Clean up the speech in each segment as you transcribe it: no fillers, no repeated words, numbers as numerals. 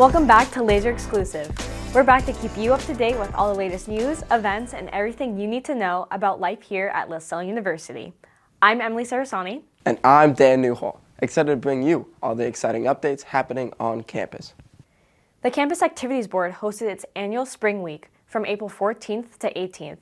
Welcome back to Laser Exclusive. We're back to keep you up to date with all the latest news, events, and everything you need to know about life here at Lasell University. I'm Emily Cerasani. And I'm Dan Newhall, excited to bring you all the exciting updates happening on campus. The Campus Activities Board hosted its annual Spring Week from April 14th to 18th,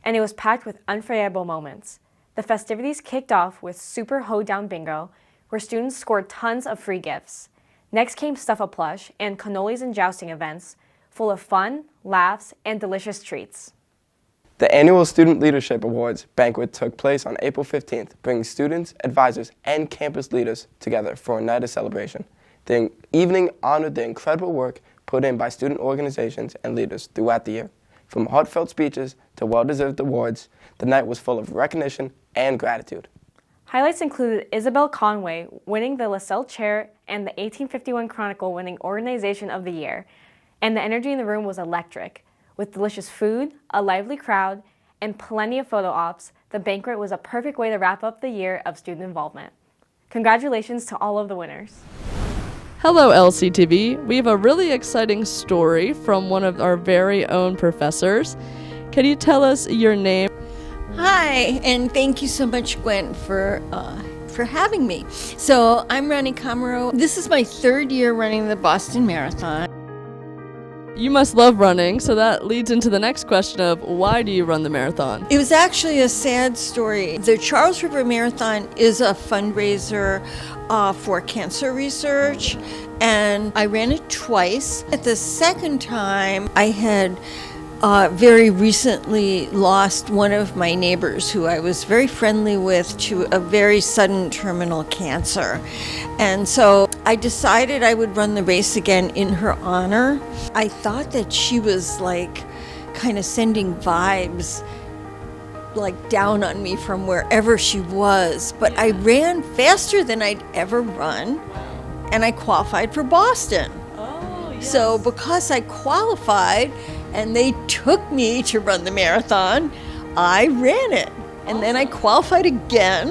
and it was packed with unforgettable moments. The festivities kicked off with Super Hoedown Bingo, where students scored tons of free gifts. Next came Stuff-A-Plush and cannolis and jousting events, full of fun, laughs, and delicious treats. The annual Student Leadership Awards banquet took place on April 15th, bringing students, advisors, and campus leaders together for a night of celebration. The evening honored the incredible work put in by student organizations and leaders throughout the year. From heartfelt speeches to well-deserved awards, the night was full of recognition and gratitude. Highlights included Isabel Conway winning the Lasell Chair and the 1851 Chronicle winning Organization of the Year, and the energy in the room was electric. With delicious food, a lively crowd, and plenty of photo ops, the banquet was a perfect way to wrap up the year of student involvement. Congratulations to all of the winners. Hello LCTV, we have a really exciting story from one of our very own professors. Can you tell us your name? Hi, and thank you so much, Gwen, for having me. So I'm Ronni Komarow. This is my third year running the Boston Marathon. You must love running, so that leads into the next question of why do you run the marathon? It was actually a sad story. The Charles River Marathon is a fundraiser for cancer research, and I ran it twice. At the second time, I had very recently lost one of my neighbors who I was very friendly with to a very sudden terminal cancer. And so I decided I would run the race again in her honor. I thought that she was like kind of sending vibes like down on me from wherever she was, but I ran faster than I'd ever run, and I qualified for Boston. Oh, yes. So because I qualified and they took me to run the marathon, I ran it. And then I qualified again,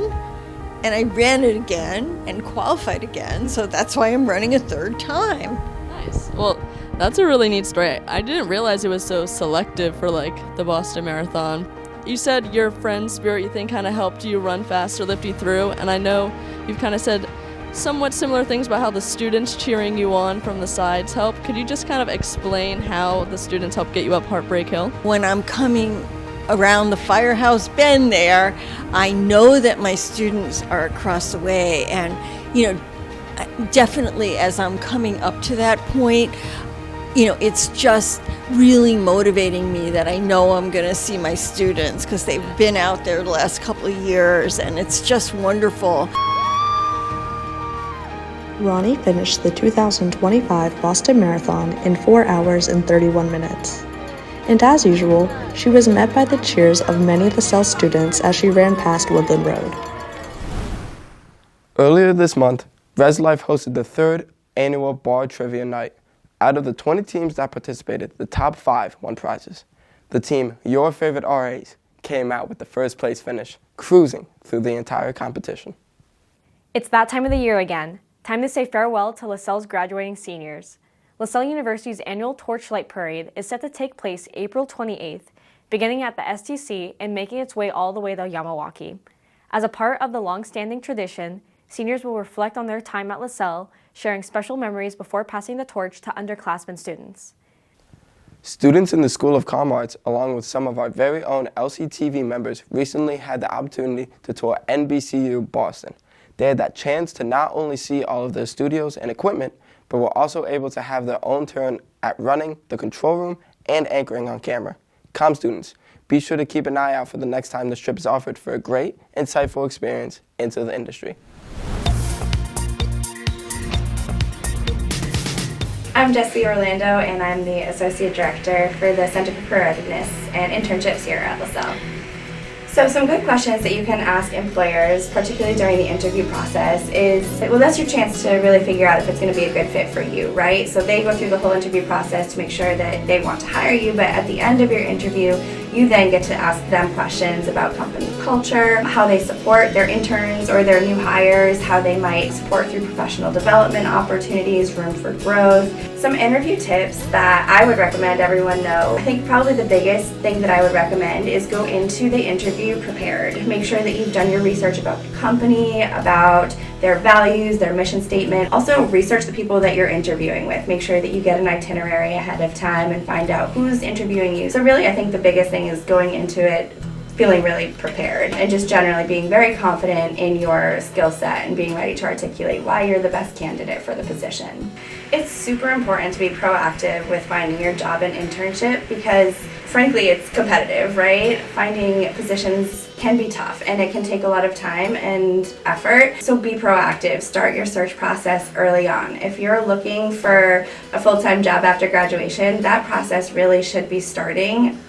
and I ran it again and qualified again. So that's why I'm running a third time. Nice. Well, that's a really neat story. I didn't realize it was so selective for like the Boston Marathon. You said your friend's spirit, you think, kind of helped you run faster, lift you through, and I know you've kind of said somewhat similar things about how the students cheering you on from the sides help. Could you just kind of explain how the students help get you up Heartbreak Hill? When I'm coming around the firehouse bend there, I know that my students are across the way, and definitely as I'm coming up to that point, it's just really motivating me that I know I'm going to see my students because they've been out there the last couple of years, and it's just wonderful. Ronni finished the 2025 Boston Marathon in 4 hours and 31 minutes. And as usual, she was met by the cheers of many Lasell students as she ran past Woodland Road. Earlier this month, Res Life hosted the third annual Bar Trivia Night. Out of the 20 teams that participated, the top 5 won prizes. The team, Your Favorite RAs, came out with the first place finish, cruising through the entire competition. It's that time of the year again. Time to say farewell to Lasell's graduating seniors. Lasell University's annual Torchlight Parade is set to take place April 28th, beginning at the STC and making its way all the way to Yamawaki. As a part of the long-standing tradition, seniors will reflect on their time at Lasell, sharing special memories before passing the torch to underclassmen students. Students in the School of Comm Arts, along with some of our very own LCTV members, recently had the opportunity to tour NBCU Boston. They had that chance to not only see all of their studios and equipment, but were also able to have their own turn at running the control room and anchoring on camera. Comm students, be sure to keep an eye out for the next time this trip is offered for a great, insightful experience into the industry. I'm Jessi Orlando, and I'm the Associate Director for the Center for Readiness and Internships here at Lasell. So some good questions that you can ask employers, particularly during the interview process, is, well, that's your chance to really figure out if it's going to be a good fit for you, right? So they go through the whole interview process to make sure that they want to hire you, but at the end of your interview, You then get to ask them questions about company culture, how they support their interns or their new hires, how they might support through professional development opportunities, room for growth. Some interview tips that I would recommend everyone know. I think probably the biggest thing that I would recommend is go into the interview prepared. Make sure that you've done your research about the company, about their values, their mission statement. Also research the people that you're interviewing with. Make sure that you get an itinerary ahead of time and find out who's interviewing you. So really, I think the biggest thing is going into it feeling really prepared and just generally being very confident in your skill set and being ready to articulate why you're the best candidate for the position. It's super important to be proactive with finding your job and internship because frankly it's competitive, right? Finding positions can be tough and it can take a lot of time and effort. So be proactive. Start your search process early on. If you're looking for a full-time job after graduation, that process really should be starting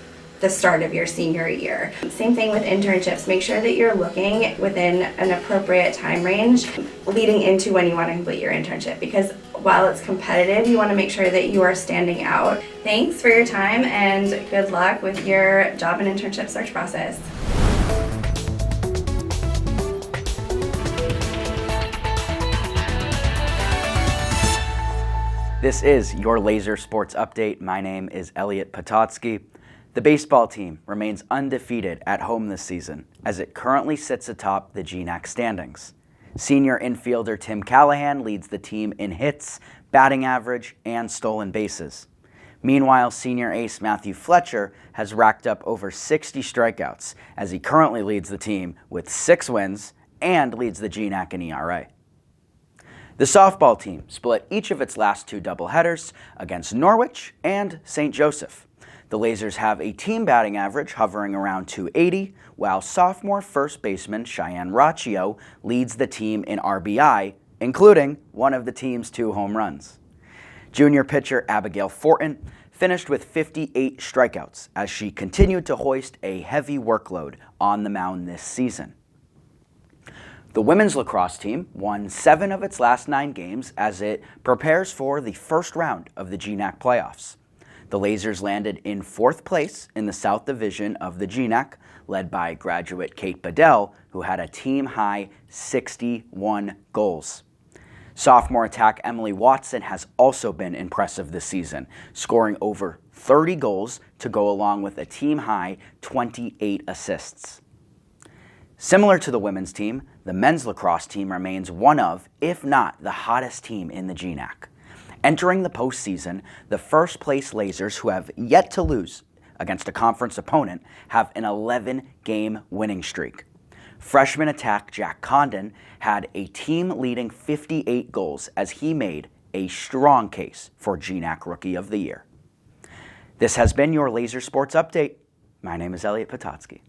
the start of your senior year. Same thing with internships. Make sure that you're looking within an appropriate time range leading into when you want to complete your internship because while it's competitive, you want to make sure that you are standing out. Thanks for your time and good luck with your job and internship search process. This is your Laser Sports Update. My name is Elliot Pototsky. The baseball team remains undefeated at home this season as it currently sits atop the GNAC standings. Senior infielder Tim Callahan leads the team in hits, batting average, and stolen bases. Meanwhile, senior ace Matthew Fletcher has racked up over 60 strikeouts as he currently leads the team with 6 wins and leads the GNAC in ERA. The softball team split each of its last 2 doubleheaders against Norwich and St. Joseph. The Lasers have a team batting average hovering around .280, while sophomore first baseman Cheyenne Raccio leads the team in RBI, including one of the team's 2 home runs. Junior pitcher Abigail Fortin finished with 58 strikeouts as she continued to hoist a heavy workload on the mound this season. The women's lacrosse team won 7 of its last 9 games as it prepares for the first round of the GNAC playoffs. The Lasers landed in 4th place in the South Division of the GNAC, led by graduate Kate Bedell, who had a team-high 61 goals. Sophomore attack Emily Watson has also been impressive this season, scoring over 30 goals to go along with a team-high 28 assists. Similar to the women's team, the men's lacrosse team remains one of, if not the hottest team in the GNAC. Entering the postseason, the first-place Lasers, who have yet to lose against a conference opponent, have an 11-game winning streak. Freshman attack Jack Condon had a team-leading 58 goals as he made a strong case for GNAC Rookie of the Year. This has been your Laser Sports Update. My name is Elliot Pototsky.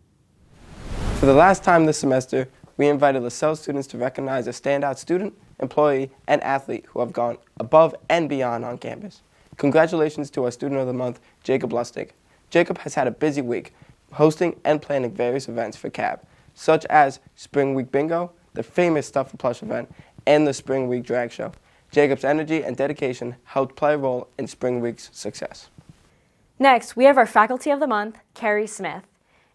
For the last time this semester, we invited Lasell students to recognize a standout student, employee, and athlete who have gone above and beyond on campus. Congratulations to our Student of the Month, Jacob Lustig. Jacob has had a busy week, hosting and planning various events for CAB, such as Spring Week Bingo, the famous Stuff for Plush event, and the Spring Week Drag Show. Jacob's energy and dedication helped play a role in Spring Week's success. Next, we have our Faculty of the Month, Carrie Smith.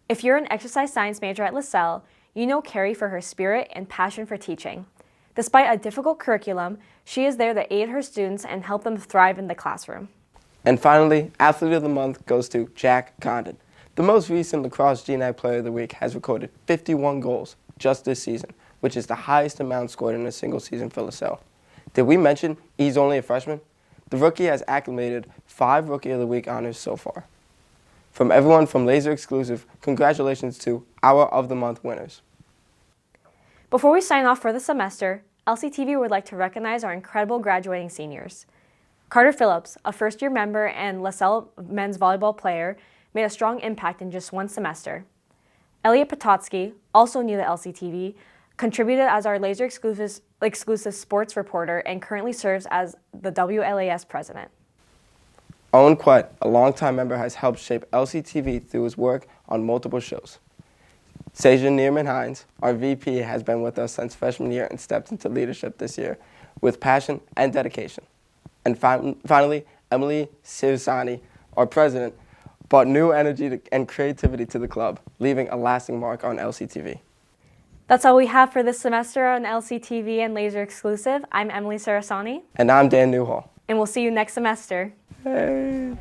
If you're an exercise science major at Lasell, you know Carrie for her spirit and passion for teaching. Despite a difficult curriculum, she is there to aid her students and help them thrive in the classroom. And finally, Athlete of the Month goes to Jack Condon. The most recent lacrosse GNAC Player of the Week has recorded 51 goals just this season, which is the highest amount scored in a single season for Lasell. Did we mention he's only a freshman? The rookie has acclimated 5 Rookie of the Week honors so far. From everyone from Laser Exclusive, congratulations to our of the Month winners. Before we sign off for the semester, LCTV would like to recognize our incredible graduating seniors. Carter Phillips, a first-year member and Lasell men's volleyball player, made a strong impact in just 1 semester. Elliot Pototsky, also new to LCTV, contributed as our Laser exclusive sports reporter and currently serves as the WLAS president. Owen Quett, a longtime member, has helped shape LCTV through his work on multiple shows. Seja Neerman-Hines, our VP, has been with us since freshman year and stepped into leadership this year with passion and dedication. And finally, Emily Cerasani, our president, brought new energy and creativity to the club, leaving a lasting mark on LCTV. That's all we have for this semester on LCTV and Laser Exclusive. I'm Emily Cerasani. And I'm Dan Newhall. And we'll see you next semester. Hey.